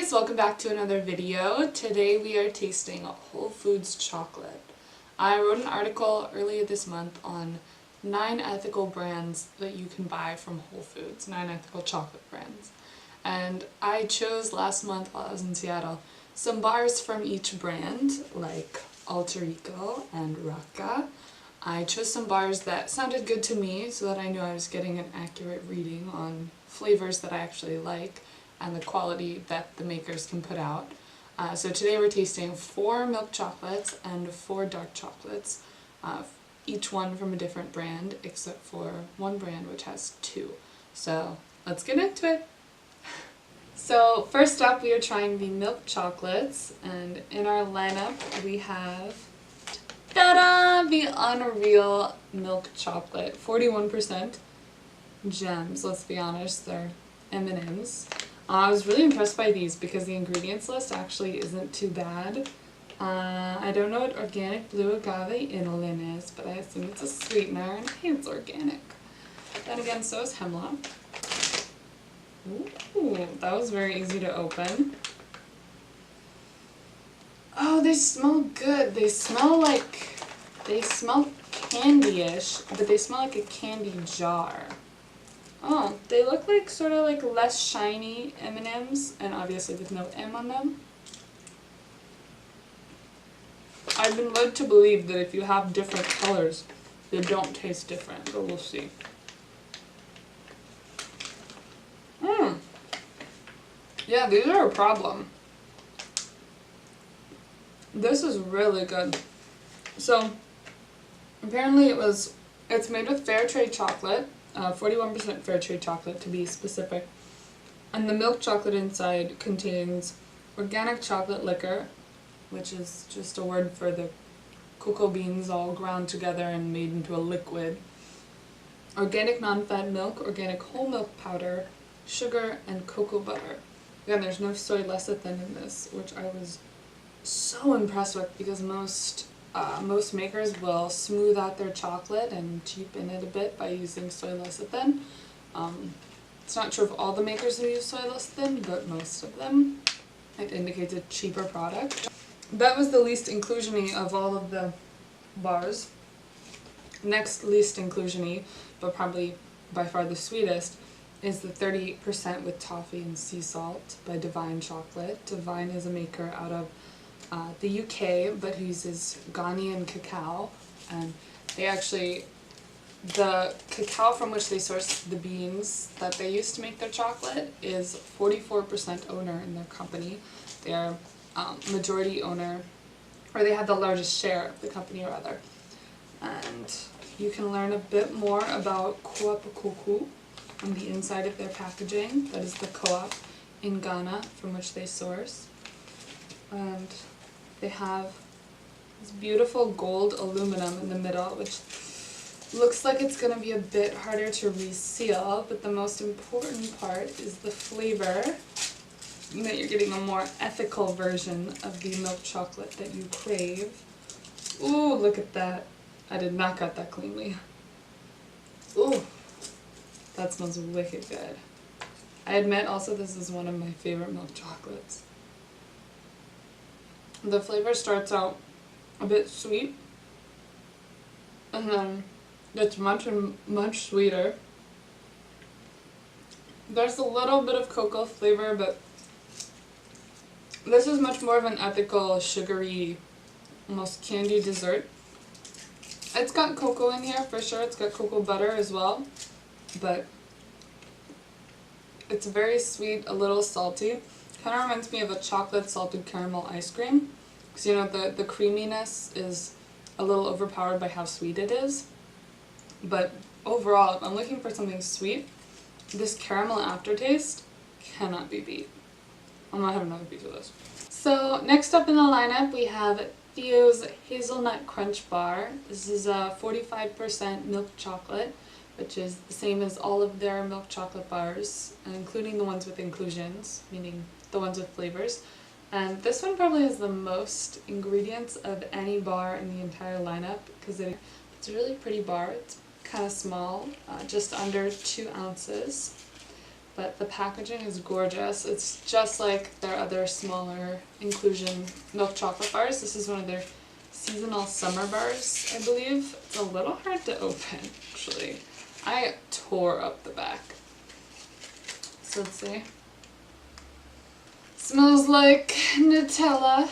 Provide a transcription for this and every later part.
guys, welcome back to another video. Today we are tasting Whole Foods chocolate. I wrote an article earlier this month on 9 ethical brands that you can buy from Whole Foods, 9 ethical chocolate brands. And I chose last month while I was in Seattle some bars from each brand, like Alter Ego and Raaka. I chose some bars that sounded good to me so that I knew I was getting an accurate reading on flavors that I actually like and the quality that the makers can put out. So today we're tasting 4 milk chocolates and 4 dark chocolates, each one from a different brand except for one brand which has 2. So let's get into it. So first up we are trying the milk chocolates, and in our lineup we have ta-da! The Unreal milk chocolate, 41% gems. Let's be honest, they're M&Ms. I was really impressed by these because the ingredients list actually isn't too bad. I don't know what organic blue agave inulin is, but I assume it's a sweetener, and hey, it's organic. Then again, so is hemlock. Ooh, that was very easy to open. Oh, they smell good. They smell candy-ish, but they smell like a candy jar. Oh, they look like sort of like less shiny M&Ms, and obviously with no M on them. I've been led to believe that if you have different colors, they don't taste different, but we'll see. Yeah, these are a problem. This is really good. So, apparently it's made with fair trade chocolate, 41% fair trade chocolate to be specific. And the milk chocolate inside contains organic chocolate liquor, which is just a word for the cocoa beans all ground together and made into a liquid. Organic non-fat milk, organic whole milk powder, sugar, and cocoa butter. Again, there's no soy lecithin in this, which I was so impressed with because most makers will smooth out their chocolate and cheapen it a bit by using soy lecithin. It's not true of all the makers who use soy lecithin, but most of them. It indicates a cheaper product. That was the least inclusion-y of all of the bars. Next least inclusion-y, but probably by far the sweetest, is the 30% with toffee and sea salt by Divine Chocolate. Divine is a maker out of the UK, but who uses Ghanaian cacao, and the cacao from which they source the beans that they use to make their chocolate is 44% owner in their company. They are majority owner, or they have the largest share of the company rather. And you can learn a bit more about Koapakuku on the inside of their packaging. That is the co-op in Ghana from which they source. And they have this beautiful gold aluminum in the middle, which looks like it's going to be a bit harder to reseal, but the most important part is the flavor, that you're getting a more ethical version of the milk chocolate that you crave. Ooh, look at that. I did not cut that cleanly. Ooh, that smells wicked good. I admit also this is one of my favorite milk chocolates. The flavor starts out a bit sweet, and then it's much sweeter. There's a little bit of cocoa flavor, but this is much more of an ethical, sugary, almost candy dessert. It's got cocoa in here for sure, it's got cocoa butter as well, but it's very sweet, a little salty. Kind of reminds me of a chocolate salted caramel ice cream, because you know the creaminess is a little overpowered by how sweet it is. But overall, if I'm looking for something sweet, this caramel aftertaste cannot be beat. I'm not having another piece of this. So next up in the lineup we have Theo's Hazelnut Crunch bar. This is a 45% milk chocolate, which is the same as all of their milk chocolate bars, including the ones with inclusions, meaning the ones with flavors. And this one probably has the most ingredients of any bar in the entire lineup because it's a really pretty bar. It's kind of small, just under 2 ounces. but the packaging is gorgeous. It's just like their other smaller inclusion milk chocolate bars. This is one of their seasonal summer bars, I believe. It's a little hard to open, actually. I tore up the back. So let's see. Smells like Nutella.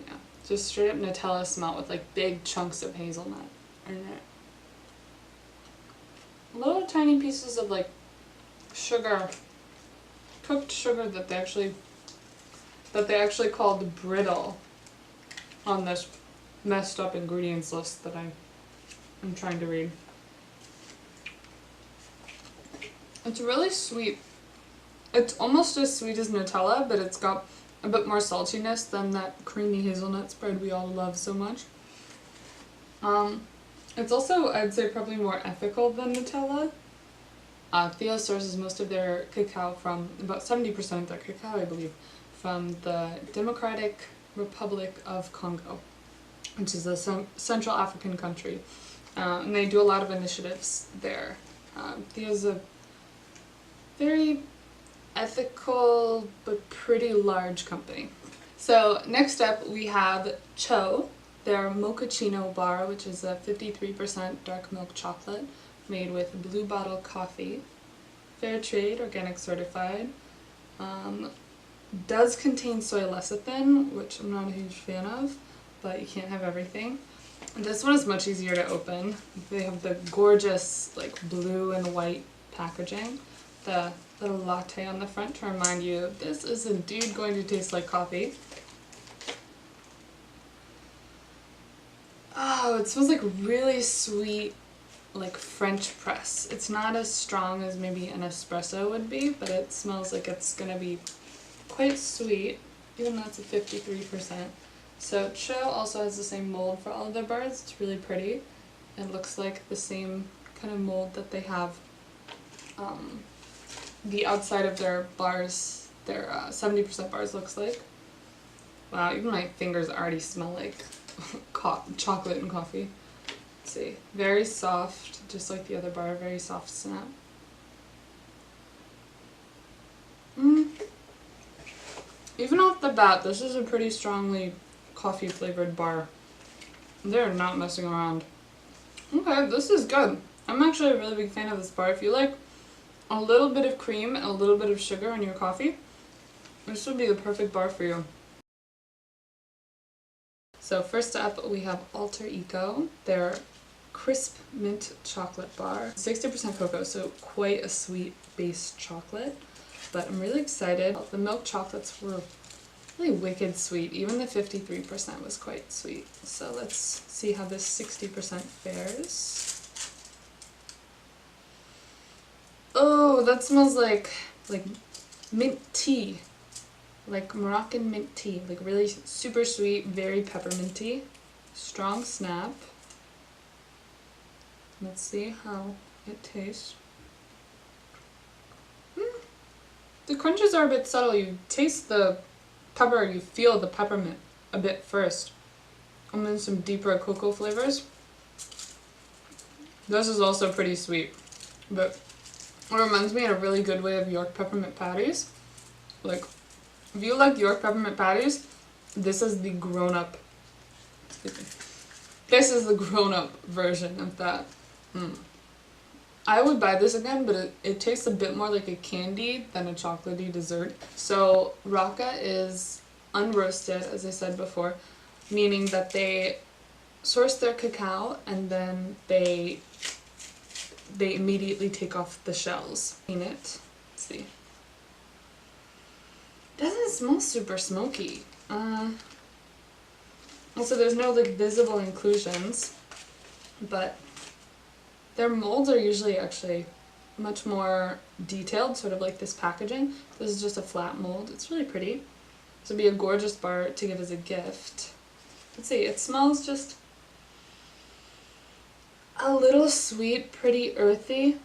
Yeah, just straight up Nutella smell with like big chunks of hazelnut in it. Little tiny pieces of like sugar, cooked sugar that they actually called brittle on this messed up ingredients list that I'm trying to read. It's really sweet. It's almost as sweet as Nutella, but it's got a bit more saltiness than that creamy hazelnut spread we all love so much. It's also, I'd say, probably more ethical than Nutella. Theo sources most of their cacao from, about 70% of their cacao, I believe, from the Democratic Republic of Congo, which is a Central African country. And they do a lot of initiatives there. Theo's a very ethical but pretty large company. So next up we have Cho, their Mochaccino bar, which is a 53% dark milk chocolate made with blue bottle coffee, fair trade, organic certified. Does contain soy lecithin, which I'm not a huge fan of, but you can't have everything. This one is much easier to open. They have the gorgeous like blue and white packaging. The little latte on the front to remind you this is indeed going to taste like coffee. Oh, it smells like really sweet, like French press. It's not as strong as maybe an espresso would be, but it smells like it's gonna be quite sweet, even though it's a 53%. So Cho also has the same mold for all of their bars. It's really pretty. It looks like the same kind of mold that they have. The outside of their bars, their 70% bars looks like. Wow, even my fingers already smell like chocolate and coffee. Let's see. Very soft, just like the other bar, very soft snap. Even off the bat, this is a pretty strongly coffee flavored bar. They're not messing around. Okay, this is good. I'm actually a really big fan of this bar. If you like a little bit of cream and a little bit of sugar in your coffee, this would be the perfect bar for you. So first up we have Alter Eco, their crisp mint chocolate bar. 60% cocoa, so quite a sweet base chocolate, but I'm really excited. The milk chocolates were really wicked sweet. Even the 53% was quite sweet. So let's see how this 60% fares. Oh, that smells like mint tea. Like Moroccan mint tea. Like really super sweet, very pepperminty. Strong snap. Let's see how it tastes. The crunches are a bit subtle. You taste the pepper, you feel the peppermint a bit first. And then some deeper cocoa flavors. This is also pretty sweet. But it reminds me in a really good way of York peppermint patties. Like, if you like York peppermint patties, this is the grown-up, this is the grown-up version of that. I would buy this again, but it tastes a bit more like a candy than a chocolatey dessert. So Raaka is unroasted, as I said before, meaning that they source their cacao and then they immediately take off the shells. Clean it. Let's see. Doesn't smell super smoky. Also, there's no like visible inclusions, but their molds are usually actually much more detailed, sort of like this packaging. This is just a flat mold. It's really pretty. This would be a gorgeous bar to give as a gift. Let's see, it smells just a little sweet, pretty earthy,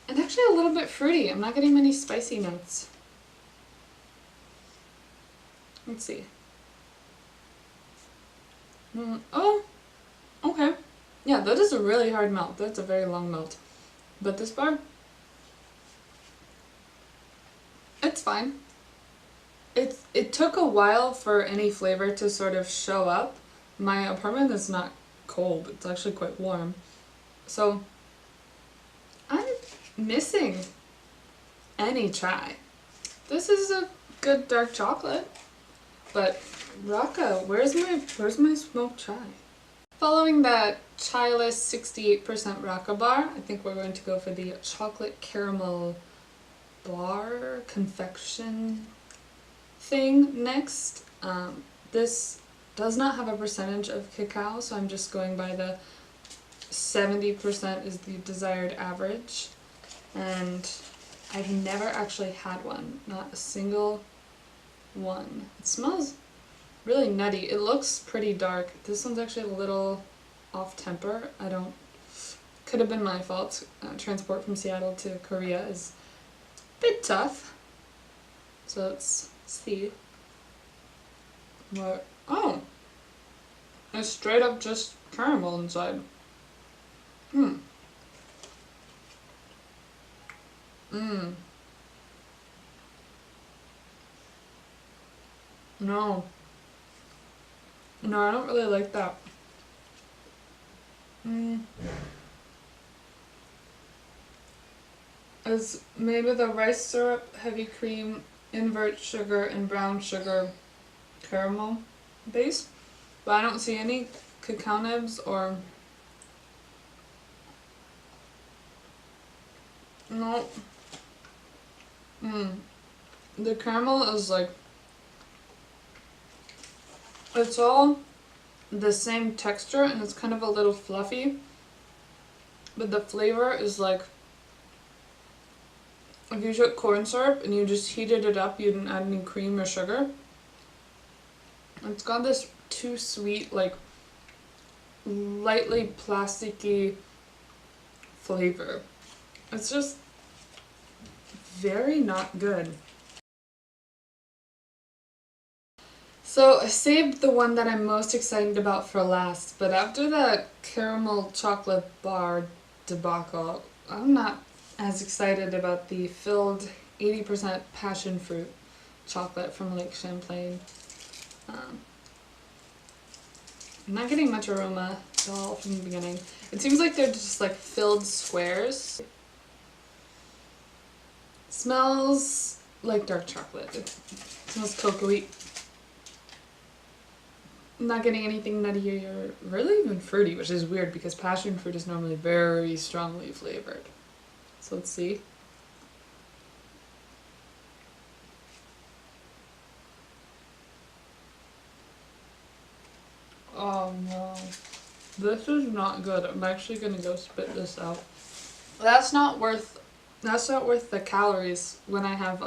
and actually a little bit fruity. I'm not getting many spicy notes. Let's see. Oh, okay. Yeah, that is a really hard melt. That's a very long melt. But this bar, It's fine. It took a while for any flavor to sort of show up. My apartment is not cold, it's actually quite warm. So I'm missing any chai. This is a good dark chocolate, but Raaka, where's my smoked chai? Following that chai-less 68% Raaka bar, I think we're going to go for the chocolate caramel bar confection thing next. This does not have a percentage of cacao, so I'm just going by the 70% is the desired average. And I've never actually had one, not a single one. It smells really nutty. It looks pretty dark. This one's actually a little off temper. Could have been my fault. Transport from Seattle to Korea is a bit tough. So let's see. What? Oh! It's straight up just caramel inside. No. No, I don't really like that. It's made with a rice syrup, heavy cream, invert sugar, and brown sugar caramel base. But I don't see any cacao nibs or... No. The caramel is like... It's all the same texture and it's kind of a little fluffy. But the flavor is like... If you took corn syrup and you just heated it up, you didn't add any cream or sugar. It's got this too sweet, like, lightly plasticky flavor. It's just very not good. So I saved the one that I'm most excited about for last, but after that caramel chocolate bar debacle, I'm not as excited about the filled 80% passion fruit chocolate from Lake Champlain. I'm not getting much aroma at all from the beginning. It seems like they're just like filled squares. It smells like dark chocolate. It smells cocoa-y. I'm not getting anything nutty or really even fruity, which is weird because passion fruit is normally very strongly flavored. So let's see. Oh no. This is not good. I'm actually gonna go spit this out. That's not worth the calories when I have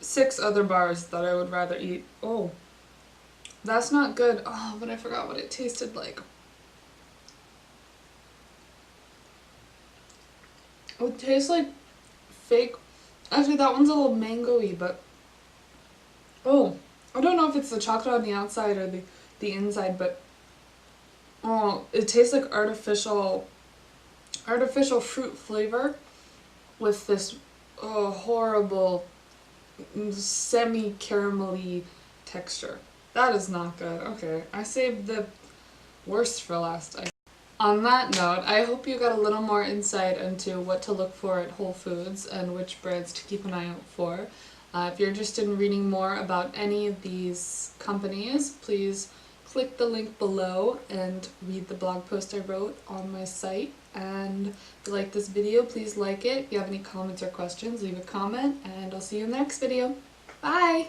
6 other bars that I would rather eat. Oh. That's not good. Oh, but I forgot what it tasted like. It would taste like fake. Actually, that one's a little mango-y, but... Oh. I don't know if it's the chocolate on the outside or the inside, but... Oh, it tastes like artificial fruit flavor with this horrible semi-caramelly texture. That is not good. Okay, I saved the worst for last. On that note, I hope you got a little more insight into what to look for at Whole Foods and which brands to keep an eye out for. If you're interested in reading more about any of these companies, please click the link below and read the blog post I wrote on my site. And if you like this video, please like it. If you have any comments or questions, leave a comment, and I'll see you in the next video. Bye!